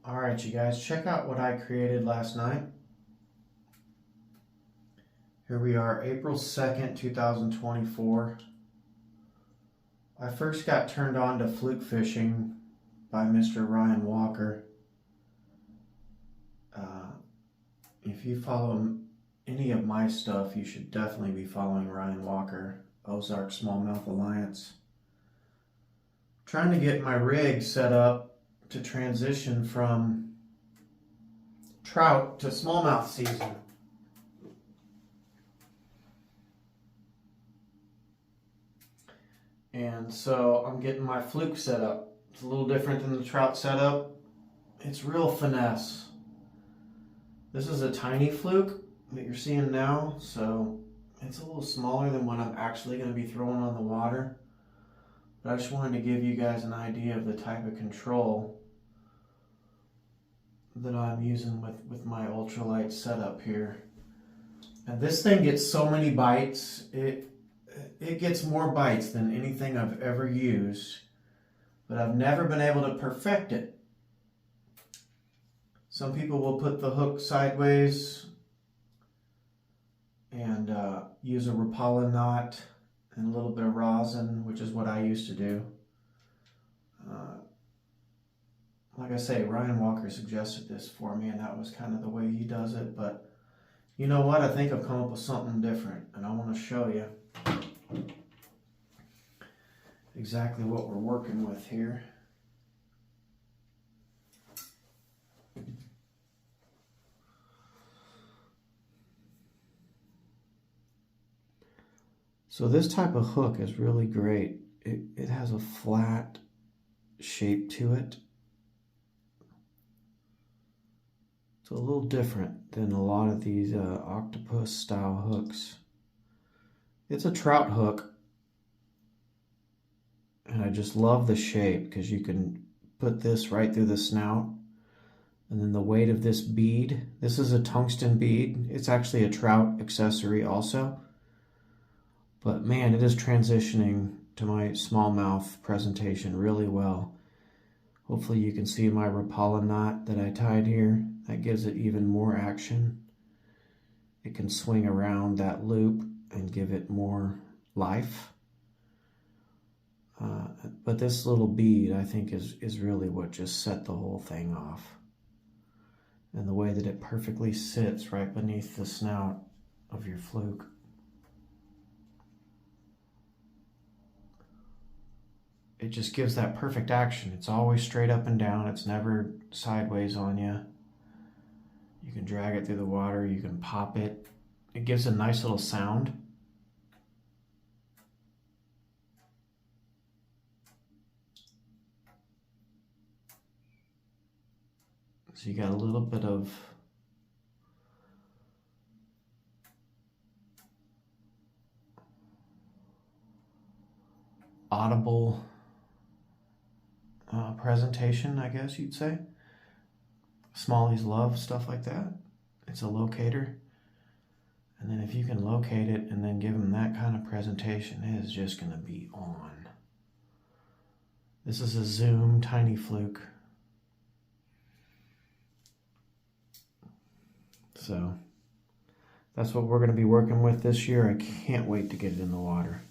Alright you guys, check out what I created last night. Here we are, April 2nd, 2024. I first got turned on to fluke fishing by Mr. Ryan Walker. If you follow any of my stuff, you should definitely be following Ryan Walker, Ozark Smallmouth Alliance. I'm trying to get my rig set up to transition from trout to smallmouth season. And so I'm getting my fluke set up. It's a little different than the trout setup. It's real finesse. This is a tiny fluke that you're seeing now, so it's a little smaller than what I'm actually going to be throwing on the water. But I just wanted to give you guys an idea of the type of control that I'm using with my ultralight setup here. And this thing gets so many bites. It gets more bites than anything I've ever used, but I've never been able to perfect it. Some people will put the hook sideways and use a Rapala knot and a little bit of rosin, which is what I used to do. Like I say, Ryan Walker suggested this for me, and that was kind of the way he does it. But you know what? I think I've come up with something different, and I want to show you exactly what we're working with here. So this type of hook is really great. It has a flat shape to it. It's a little different than a lot of these octopus style hooks. It's a trout hook, and I just love the shape because you can put this right through the snout, and then the weight of this bead. This is a tungsten bead. It's actually a trout accessory also. But man, it is transitioning to my smallmouth presentation really well. Hopefully you can see my Rapala knot that I tied here. That gives it even more action. It can swing around that loop and give it more life. But this little bead, I think, is really what just set the whole thing off. And the way that it perfectly sits right beneath the snout of your fluke. It just gives that perfect action. It's always straight up and down. It's never sideways on you. You can drag it through the water. You can pop it. It gives a nice little sound. So you got a little bit of audible presentation, I guess you'd say. Smallies love stuff like that. It's a locator. And then if you can locate it and then give them that kind of presentation, it is just going to be on. This is a Zoom tiny fluke. So that's what we're going to be working with this year. I can't wait to get it in the water.